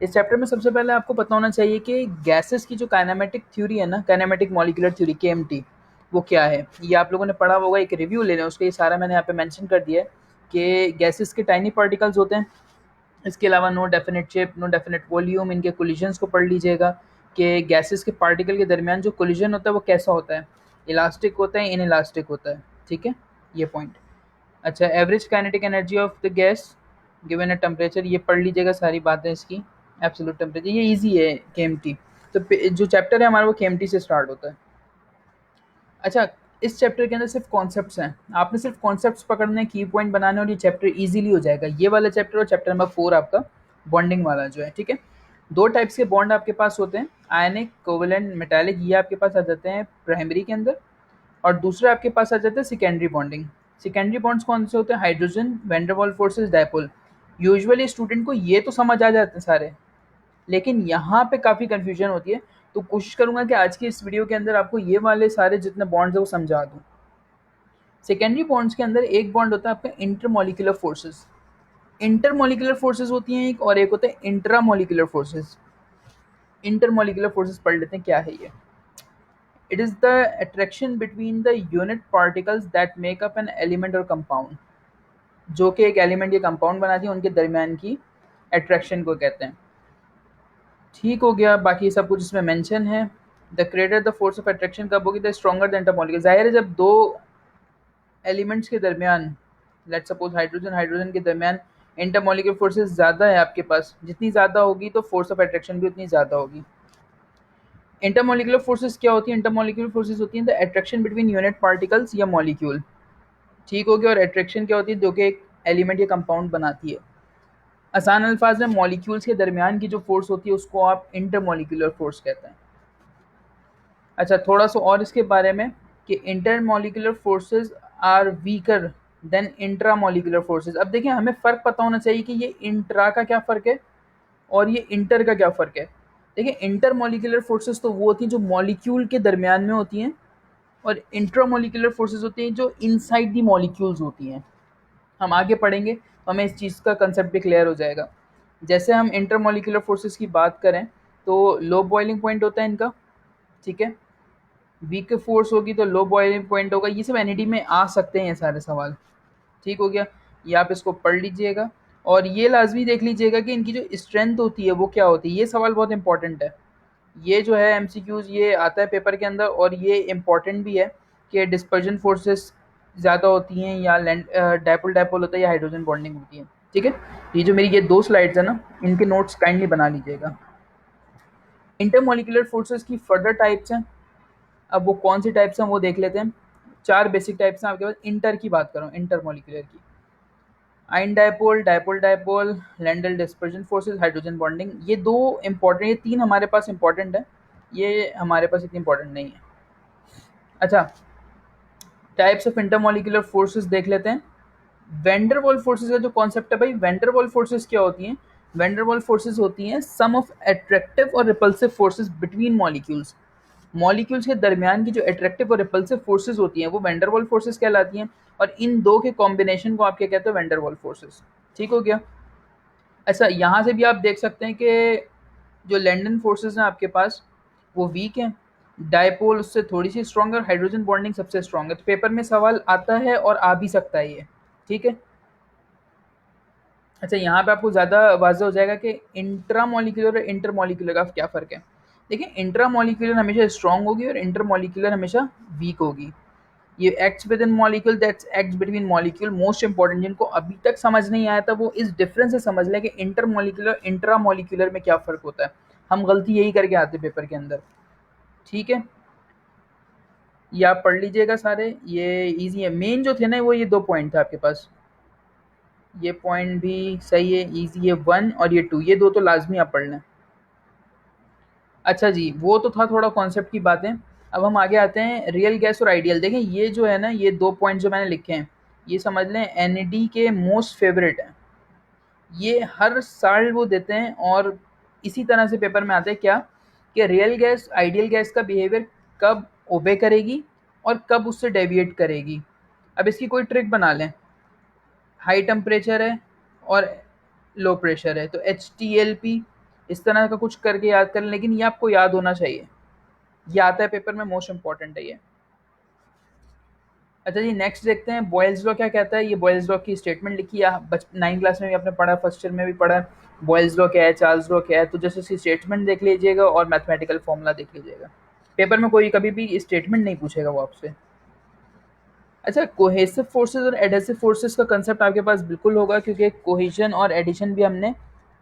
इस चैप्टर में सबसे पहले आपको पता होना चाहिए कि गैसेस की जो काइनेमेटिक थ्योरी है ना, काइनेमेटिक मॉलिक्यूलर थ्योरी केएमटी, वो क्या है। ये आप लोगों ने पढ़ा होगा, एक रिव्यू ले लें उसका। ये सारा मैंने यहाँ पे मेंशन कर दिया है कि गैसेस के टाइनी पार्टिकल्स होते हैं। इसके अलावा no definite shape, no definite volume, इनके कोलिजन्स को पढ़ लीजिएगा कि गैसेस के पार्टिकल के दरमियान जो कोलिजन होता है वो कैसा होता है, इलास्टिक होता है, इन इलास्टिक होता है। ठीक है, ये पॉइंट। अच्छा, average kinetic energy of the gas given a temperature, ये पढ़ लीजिएगा सारी बातें इसकी। एब्सोल्यूट टेम्परेचर, ये इजी है केएमटी। तो जो चैप्टर है हमारा वो केएमटी से स्टार्ट होता है। अच्छा, इस चैप्टर के अंदर सिर्फ कॉन्सेप्ट्स हैं, आपने सिर्फ कॉन्सेप्ट्स पकड़ने, की पॉइंट बनाने और ये चैप्टर इजीली हो जाएगा। ये वाला चैप्टर और चैप्टर नंबर 4 आपका बॉन्डिंग वाला जो है। ठीक है, दो टाइप्स के बॉन्ड आपके पास होते हैं, आयनिक, कोवेलेंट, मेटालिक। ये आपके पास आ जाते हैं प्राइमरी के अंदर। और दूसरा आपके पास आ जाता है सेकेंडरी बॉन्डिंग। सेकेंडरी बॉन्ड्स कौन से होते हैं? Hydrogen, Van der Waals forces, dipole. Usually student को ये तो समझ आ जाते हैं सारे, लेकिन यहाँ पे काफ़ी कन्फ्यूजन होती है। तो कोशिश करूंगा कि आज की इस वीडियो के अंदर आपको ये वाले सारे जितने बॉन्ड्स है वो समझा दूँ। सेकेंडरी बॉन्ड्स के अंदर एक बॉन्ड होता है आपका इंटरमोलिकुलर फोर्सेस। इंटरमोलिकुलर फोर्सेस होती हैं एक, और एक होता है इंट्रामोलिकुलर फोर्सेस। इंटरमोलिकुलर फोर्सेस पढ़ लेते हैं क्या है ये। It is the attraction between the unit particles that make up an element और कंपाउंड। जो कि एक एलिमेंट या कंपाउंड बनाती है, उनके दरमियान की अट्रैक्शन को कहते हैं। ठीक हो गया, बाकी सब कुछ इसमें मेंशन है। The greater the force of attraction कब होगी? The stronger the intermolecular. जाहिर है जब दो एलिमेंट्स के दरमियान, लेट सपोज हाइड्रोजन हाइड्रोजन के दरमियान इंटरमोलिकुलर फोर्सेस ज़्यादा है आपके पास, जितनी ज़्यादा होगी तो फोर्स ऑफ अट्रैक्शन भी उतनी ज़्यादा होगी। इंटरमोलिकुलर फोर्सेस क्या होती है? इंटरमोलिकुलर फोर्सेस होती हैं the attraction between unit particles या मॉलिक्यूल। ठीक हो गया। और अट्रैक्शन क्या होती है? जो कि एक एलिमेंट या कंपाउंड बनाती है। आसान अल्फाज में मॉलिक्यूल्स के दरमियान की जो फोर्स होती है उसको आप इंटरमोलिकुलर फोर्स कहते हैं। अच्छा, थोड़ा सा और इसके बारे में कि intermolecular forces are weaker than intramolecular forces. अब देखिए, हमें फ़र्क पता होना चाहिए कि ये इंट्रा का क्या फ़र्क है और ये इंटर का क्या फ़र्क है। देखिए, इंटरमोलिकुलर फोर्सेस तो वो होती हैं जो मॉलिक्यूल के दरमियान में होती हैं, और इंट्रामोलिकुलर फोर्सेस होती हैं जो इनसाइड दी मॉलिक्यूल्स होती हैं। हम आगे पढ़ेंगे तो हमें इस चीज़ का कंसेप्ट भी क्लियर हो जाएगा। जैसे हम इंटरमोलिकुलर फोर्सेस की बात करें तो लो बॉइलिंग पॉइंट होता है इनका। ठीक है, वीक फोर्स होगी तो लो बॉइलिंग पॉइंट होगा। ये सब एनईडी में आ सकते हैं ये सारे सवाल। ठीक हो गया, ये आप इसको पढ़ लीजिएगा। और ये लाजमी देख लीजिएगा कि इनकी जो स्ट्रेंथ होती है वो क्या होती है। ये सवाल बहुत इंपॉर्टेंट है। ये जो है एमसीक्यूज ये आता है पेपर के अंदर, और ये इम्पॉर्टेंट भी है कि डिस्पर्जन फोर्सेस ज़्यादा होती हैं या डायपोल डायपोल होता है या हाइड्रोजन बॉन्डिंग होती है। ठीक है, ये जो मेरी ये दो स्लाइड्स है ना, इनके नोट्स काइंडली बना लीजिएगा। इंटरमोलिकुलर फोर्सेस की फर्दर टाइप्स हैं। अब वो कौन सी टाइप्स हैं वो देख लेते हैं। चार बेसिक टाइप्स हैं आपके पास। इंटर की बात करूँ, इंटर मॉलिक्यूलर की, ion dipole, dipole dipole, Lendl dispersion forces, hydrogen bonding. ये दो इंपॉर्टेंट, ये तीन हमारे पास इंपॉर्टेंट है, ये हमारे पास इतनी इंपॉर्टेंट नहीं है। अच्छा, टाइप्स ऑफ इंटरमोलिकुलर फोर्सेस देख लेते हैं। वेंडरवॉल फोर्सेस का जो कॉन्सेप्ट है भाई, वेंडरवॉल फोर्सेस क्या होती हैं? वेंडरवॉल फोर्सेस होती हैं सम ऑफ अट्रैक्टिव और repulsive forces between molecules. Molecules के दरमियान की जो अट्रैक्टिव और रिपल्सिव फोर्सेस होती हैं वो वैंडरवॉल फोर्सेस कहलाती हैं, और इन दो के कॉम्बिनेशन को आप क्या कहते हो? Van der Waals forces. ठीक हो गया। अच्छा, यहाँ से भी आप देख सकते हैं कि जो लैंडन फोर्सेस हैं आपके पास वो वीक हैं, डायपोल उससे थोड़ी सी स्ट्रॉन्ग है, और हाइड्रोजन बॉन्डिंग सबसे स्ट्रॉन्ग है। तो पेपर में सवाल आता है और आ भी सकता है ये। ठीक है। अच्छा, यहाँ पे आपको ज़्यादा वाज़ेह हो जाएगा कि इंट्रामोलिकुलर और इंटरमोलिकुलर का क्या फ़र्क है। देखिए, इंट्रामोलिकुलर हमेशा स्ट्रॉन्ग होगी और इंटरमोलिकुलर हमेशा वीक होगी। ये acts with in molecule, that's acts between molecule. Most important, जिनको अभी तक समझ नहीं आया था वो इस डिफरेंस से समझ लें कि इंटरमोलिकुलर इंट्रामोलिकुलर में क्या फ़र्क होता है। हम गलती यही करके आते हैं पेपर के अंदर। ठीक है, ये आप पढ़ लीजिएगा सारे, ये इजी है। मेन जो थे ना वो ये दो पॉइंट थे आपके पास। ये पॉइंट भी सही है, इजी है, 1 और ये 2, ये दो तो लाजमी आप पढ़ लें। अच्छा जी, वो तो था थोड़ा कॉन्सेप्ट की बातें। अब हम आगे आते हैं रियल गैस और आइडियल। देखें, ये जो है ना, ये दो पॉइंट जो मैंने लिखे हैं, ये समझ लें एनईडी के मोस्ट फेवरेट हैं। ये हर साल वो देते हैं, और इसी तरह से पेपर में आते हैं क्या, कि रियल गैस आइडियल गैस का बिहेवियर कब ओबे करेगी और कब उससे डेविएट करेगी। अब इसकी कोई ट्रिक बना लें। हाई टेम्परेचर है और लो प्रेशर है, तो एच टी एल पी इस तरह का कुछ करके याद करें, लेकिन ये आपको याद होना चाहिए। ये आता है पेपर में, मोस्ट इंपॉर्टेंट है ये। अच्छा जी, नेक्स्ट देखते हैं बॉयल्स लॉ क्या कहता है। ये बॉयल्स लॉ की स्टेटमेंट लिखी है, 9 क्लास में भी आपने पढ़ा, फर्स्ट ईयर में भी पढ़ा। बॉयल्स लॉ क्या है, चार्ल्स लॉ क्या है, तो जैसे इसकी स्टेटमेंट देख लीजिएगा और मैथमेटिकल फॉर्मूला देख लीजिएगा। पेपर में कोई कभी भी स्टेटमेंट नहीं पूछेगा वो आपसे। अच्छा, कोहेसिव फोर्सेस और एडहेसिव फोर्सेस का कंसेप्ट आपके पास बिल्कुल होगा, क्योंकि कोहेजन और एडिशन भी हमने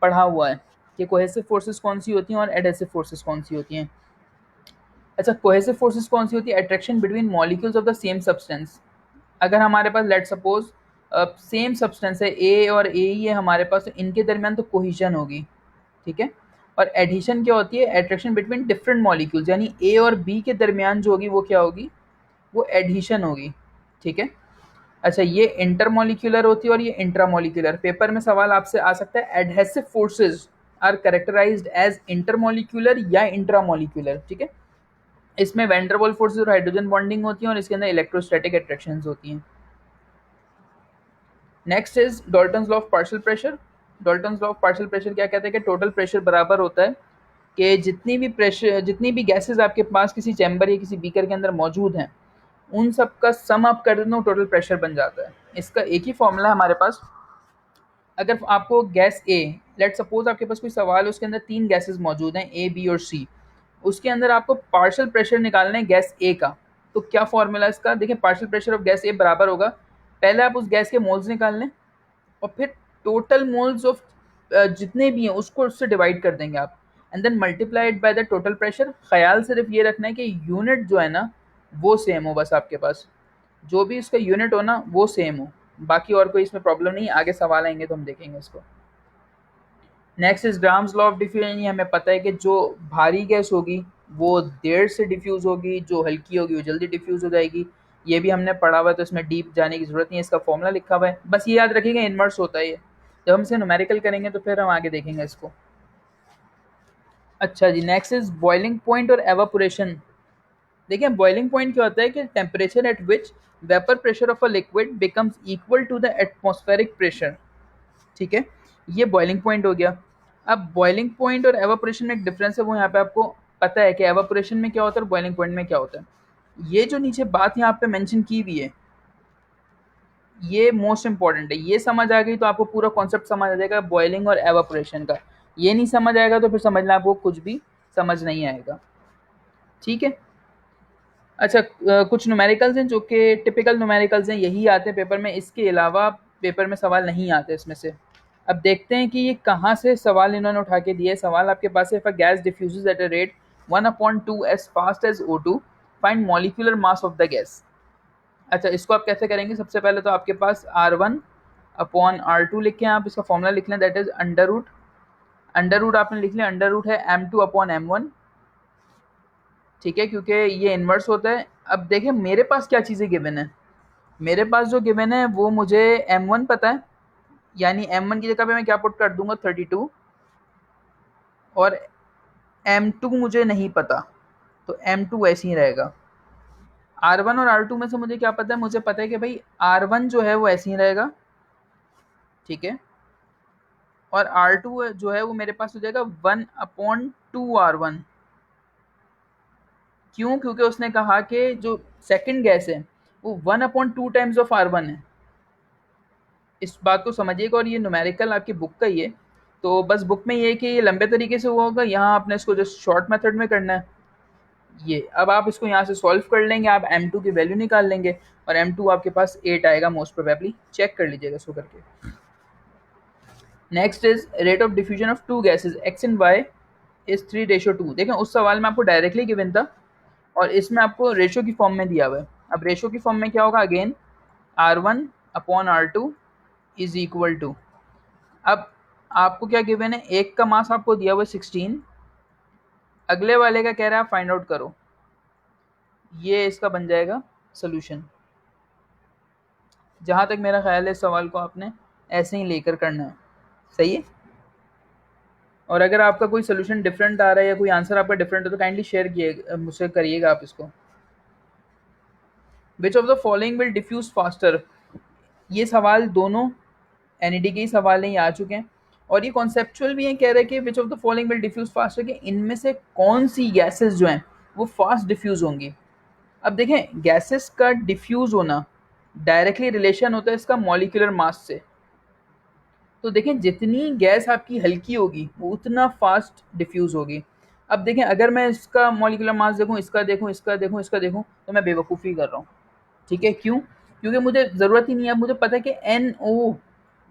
पढ़ा हुआ है कि कोहेसिव फोर्सेस कौन सी होती हैं और एडहेसिव फोर्सेस कौन सी होती हैं। अच्छा, कोहेसिव फोर्सेस कौन सी होती है? Attraction between molecules of the same substance. अगर हमारे पास लेट सपोज सेम सब्सटेंस है, ए और ए ही है हमारे पास, तो इनके दरमियान तो कोहिजन होगी, ठीक है। और एडिशन क्या होती है? अट्रैक्शन बिटवीन डिफरेंट मॉलिक्यूल्स, यानी ए और बी के दरमियान जो होगी वो क्या होगी? वो एडिशन होगी, ठीक है। अच्छा, ये इंटरमॉलिक्यूलर होती है और ये इंट्रामॉलिक्यूलर। पेपर में सवाल आपसे आ सकता है, adhesive forces are characterized as intermolecular या इंट्रामॉलिक्यूलर, ठीक है। इसमें वैन-डेर-वाल्स फोर्सेस और हाइड्रोजन बॉन्डिंग होती है और इसके अंदर इलेक्ट्रोस्टैटिक अट्रैक्शंस होती हैं। Next is Dalton's law of partial pressure. Dalton's law of partial pressure क्या कहते हैं कि टोटल प्रेशर बराबर होता है कि जितनी भी गैसेस आपके पास किसी चैम्बर या किसी बीकर के अंदर मौजूद हैं, उन सब का सम अप कर देना टोटल प्रेशर बन जाता है। इसका एक ही फॉर्मूला है हमारे पास। अगर आपको गैस ए, लेट सपोज आपके पास कोई सवाल है, उसके अंदर 3 गैसेस मौजूद हैं, ए, बी और सी, उसके अंदर आपको पार्शियल प्रेशर निकालना है गैस ए का। तो क्या फॉर्मूला इसका? देखिए, पार्शियल प्रेशर ऑफ गैस ए बराबर होगा, पहले आप उस गैस के मोल्स निकाल लें और फिर टोटल मोल्स ऑफ जितने भी हैं उसको उससे डिवाइड कर देंगे आप, and then multiplied by the total pressure. ख्याल सिर्फ ये रखना है कि यूनिट जो है ना वो सेम हो, बस आपके पास जो भी इसका यूनिट हो ना वो सेम हो, बाकी और कोई इसमें प्रॉब्लम नहीं। आगे सवाल आएंगे तो हम देखेंगे इसको। Next is grams law of diffusion. ये हमें पता है कि जो भारी गैस होगी वो देर से डिफ्यूज होगी, जो हल्की होगी वो जल्दी डिफ्यूज हो जाएगी। ये भी हमने पढ़ा हुआ है, तो इसमें डीप जाने की जरूरत नहीं है, इसका फॉर्मूला लिखा हुआ है, बस ये याद रखिएगा इनवर्स होता है ये। जब हम इसे न्यूमेरिकल करेंगे तो फिर हम आगे देखेंगे इसको। अच्छा जी, नेक्स्ट इज बॉइलिंग पॉइंट और एवापोरेशन। देखिए, बॉइलिंग पॉइंट क्या होता है कि temperature at which vapour pressure of a liquid becomes equal to the atmospheric pressure, ठीक है। ये बॉइलिंग पॉइंट हो गया। अब बॉइलिंग पॉइंट और एवापोरेशन में एक डिफरेंस है, वो यहाँ पे आपको पता है कि एवापोरेशन में क्या होता है और बॉइलिंग पॉइंट में क्या होता है। ये जो नीचे बात यहाँ पे मेंशन की हुई है, ये मोस्ट इंपॉर्टेंट है। ये समझ आ गई तो आपको पूरा कॉन्सेप्ट समझ आ जाएगा बॉइलिंग और एवापोरेशन का। ये नहीं समझ आएगा तो फिर समझना आपको कुछ भी समझ नहीं आएगा, ठीक है। अच्छा, कुछ न्यूमेरिकल्स हैं जो कि टिपिकल न्यूमेरिकल्स हैं, यही आते हैं पेपर में, इसके अलावा पेपर में सवाल नहीं आते इसमें से। अब देखते हैं कि ये कहाँ से सवाल इन्होंने उठा के दिए। सवाल आपके पास है, if a gas diffuses at a rate 1/2 as fast as O2, find molecular mass of the gas. अच्छा, इसको आप कैसे करेंगे? सबसे पहले तो आपके पास R1/R2 लिख के आप इसका फॉर्मूला लिख लें, दैट इज अंडर रूट आपने लिख लिया, अंडर रूट है M2/M1, ठीक है, क्योंकि ये इन्वर्स होता है। अब देखिए मेरे पास क्या चीज़ें गिवन है, मेरे पास जो गिवन है वो मुझे M1 पता है, यानी M1 की जगह पे मैं क्या पुट कर दूंगा 32, और M2 मुझे नहीं पता, तो M2 ऐसे ही रहेगा। R1 और R2 में से मुझे क्या पता है? मुझे पता है कि भाई R1 जो है वो ऐसे ही रहेगा, ठीक है, और R2 जो है वो मेरे पास हो जाएगा 1/2R1। क्यों? क्योंकि उसने कहा कि जो सेकंड गैस है वो 1/2 टाइम्स ऑफ R1 है। इस बात को समझिएगा, और ये न्यूमेरिकल आपकी बुक का ही है, तो बस बुक में ये है कि ये लंबे तरीके से हुआ होगा, यहाँ आपने इसको जस्ट शॉर्ट मेथड में करना है। ये अब आप इसको यहाँ से सॉल्व कर लेंगे, आप M2 की वैल्यू निकाल लेंगे और M2 आपके पास 8 आएगा मोस्ट प्रोबेबली, चेक कर लीजिएगा इसको करके। Next is rate of diffusion of two gases X and Y is 3:2। देखें, उस सवाल में आपको डायरेक्टली गिवन था और इसमें आपको रेशो की फॉर्म में दिया हुआ है। अब रेशो की फॉर्म में क्या होगा? Again R1/R2 is equal to, अब आपको क्या गिवन है? एक का मास आपको दिया हुआ है 16, अगले वाले का कह रहा है फाइंड आउट करो, ये इसका बन जाएगा सोल्यूशन। जहाँ तक मेरा ख्याल है इस सवाल को आपने ऐसे ही लेकर करना है, सही है। और अगर आपका कोई सोल्यूशन डिफरेंट आ रहा है या कोई आंसर आपका डिफरेंट है तो काइंडली शेयर किए मुझसे करिएगा आप इसको। Which of the following will diffuse faster. ये सवाल दोनों NED के ही सवाल हैं, ये आ चुके हैं। और ये कॉन्सेप्चुअल भी है, कह रहे हैं कि which of the following will diffuse faster, कि इनमें से कौन सी गैसेस जो हैं वो फास्ट डिफ्यूज होंगी। अब देखें गैसेस का डिफ्यूज होना डायरेक्टली रिलेशन होता है इसका मॉलिक्यूलर मास से। तो देखें जितनी गैस आपकी हल्की होगी वो उतना फास्ट डिफ्यूज होगी। अब देखें अगर मैं इसका मॉलिक्यूलर मास देखूं, इसका देखूं, इसका देखूं, इसका देखूं, तो मैं बेवकूफ़ी कर रहा हूँ। ठीक है, क्यों? क्योंकि मुझे ज़रूरत ही नहीं है। अब मुझे पता है कि NO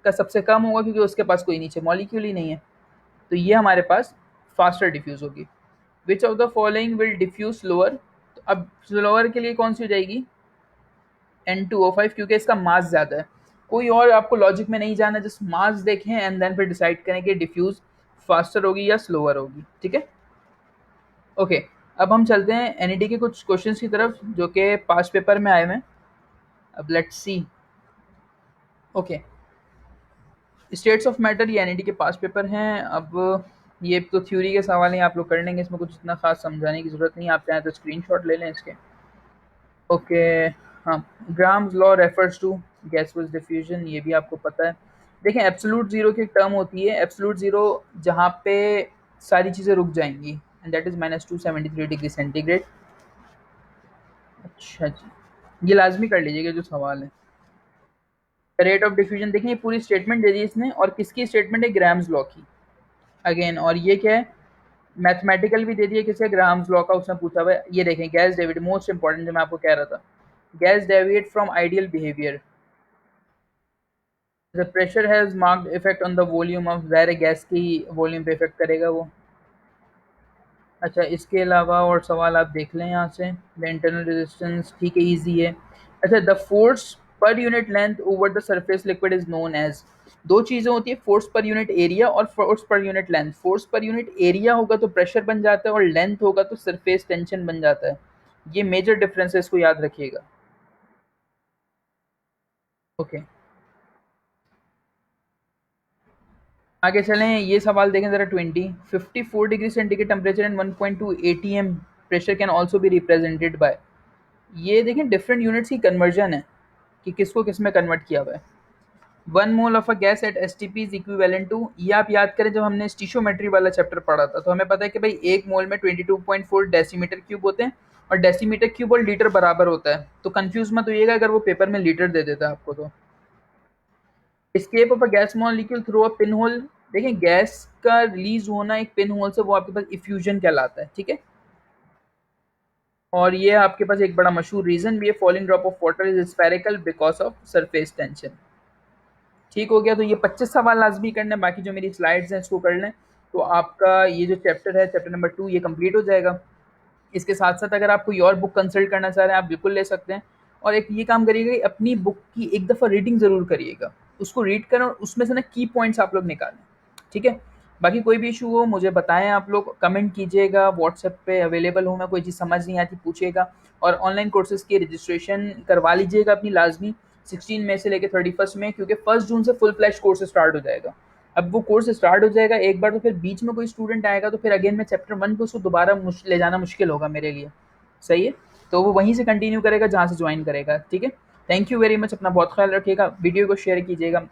का सबसे कम होगा क्योंकि उसके पास कोई नीचे मॉलिक्यूल ही नहीं है। तो ये हमारे पास फास्टर डिफ्यूज होगी। Which of the following will diffuse slower, तो अब स्लोअर के लिए कौन सी हो जाएगी? N2O5, क्योंकि इसका मास ज़्यादा है। कोई और आपको लॉजिक में नहीं जाना, जस्ट मास देखें एंड देन फिर डिसाइड करें कि डिफ्यूज फास्टर होगी या स्लोअर होगी। ठीक है, ओके। अब हम चलते हैं NED के कुछ क्वेश्चंस की तरफ जो कि पास्ट पेपर में आए हुए हैं। अब let's see. Okay, states of matter ये NED के पास पेपर हैं। अब ये तो थ्योरी के सवाल हैं, आप लोग कर लेंगे, इसमें कुछ इतना खास समझाने की ज़रूरत नहीं है। आप चाहें तो स्क्रीनशॉट ले लें इसके। ओके, हाँ, Graham's law refers to gaseous diffusion, ये भी आपको पता है। देखें एब्सोल्यूट ज़ीरो की एक टर्म होती है, एब्सोल्यूट ज़ीरो जहाँ पे सारी चीज़ें रुक जाएंगी, and that is -273 degree centigrade. अच्छा जी, ये लाजमी कर लीजिएगा जो सवाल है। रेट ऑफ डिफ्यूजन देखें, ये पूरी स्टेटमेंट दे दी इसने, और किसकी स्टेटमेंट है? ग्राम्स लॉ की अगेन। और ये क्या है? मैथमेटिकल भी दे दिया किसे? ग्राम्स लॉ का उसने पूछा हुआ है। ये देखें गैस डेविड, मोस्ट इंपॉर्टेंट जो मैं आपको कह रहा था, gas deviate from ideal behaviour, the pressure has marked effect on the volume of, ज़ाहिर है गैस की वॉल्यूम पे इफेक्ट करेगा वो। अच्छा, इसके अलावा और सवाल आप देख लें यहाँ से। द इंटरनल रेजिस्टेंस, ठीक है, ईजी है। अच्छा, the force per unit length over the surface liquid is known as, दो चीज़ें होती है, फोर्स पर यूनिट एरिया और force per unit length. Force per unit area होगा तो प्रेशर बन जाता है, और लेंथ होगा तो सरफेस टेंशन बन जाता है। ये मेजर डिफरेंस है, इसको याद रखिएगा। ओके, आगे चलें। ये सवाल देखें ज़रा 54 degree centigrade temperature and 1.2 ATM pressure can also be represented by, ये देखें डिफरेंट यूनिट्स की कन्वर्जन है कि किसको किस में कन्वर्ट किया हुआ है। 1 mole of a gas at STP is equivalent to, ये आप याद करें जब हमने स्टीशियोमेट्री वाला चैप्टर पढ़ा था तो हमें पता है कि भाई 1 मोल में 22.4 डेसीमीटर क्यूब होते हैं, और डेसीमीटर क्यूब और लीटर बराबर होता है। तो कंफ्यूज मत होइएगा अगर वो पेपर में लीटर दे देता है आपको तो। Escape of a gas molecule through a pin hole, देखें गैस का रिलीज होना एक पिन होल से, वो आपके पास इफ्यूजन कहलाता है। ठीक है, और ये आपके पास एक बड़ा मशहूर रीजन भी है, falling drop of water is spherical because of surface tension. ठीक हो गया, तो ये 25 सवाल लाजमी करने, बाकी जो मेरी स्लाइड्स हैं इसको कर लें, तो आपका ये जो चैप्टर है, चैप्टर नंबर 2, ये कंप्लीट हो जाएगा। इसके साथ साथ अगर आप कोई और बुक कंसल्ट करना चाह रहे हैं आप बिल्कुल ले सकते हैं। और एक ये काम करिएगा कि अपनी बुक की एक दफ़ा रीडिंग ज़रूर करिएगा, उसको रीड करें और उसमें से ना की पॉइंट्स आप लोग निकालें। ठीक है, बाकी कोई भी इशू हो मुझे बताएं, आप लोग कमेंट कीजिएगा, व्हाट्सएप पे अवेलेबल हूँ मैं, कोई चीज़ समझ नहीं आती पूछिएगा। और ऑनलाइन कोर्सेज़ की रजिस्ट्रेशन करवा लीजिएगा अपनी लाजमी, 16 मई से लेकर 31 में, क्योंकि 1 जून से फुल फ्लैश कोर्स स्टार्ट हो जाएगा। अब वो कोर्स स्टार्ट हो जाएगा एक बार, तो फिर बीच में कोई स्टूडेंट आएगा तो फिर अगेन मैं चैप्टर 1 पे उसको दोबारा ले जाना मुश्किल होगा मेरे लिए। सही है, तो वो वहीं से कंटिन्यू करेगा जहाँ से ज्वाइन करेगा। ठीक है, थैंक यू वेरी मच, अपना बहुत ख्याल रखिएगा, वीडियो को शेयर कीजिएगा।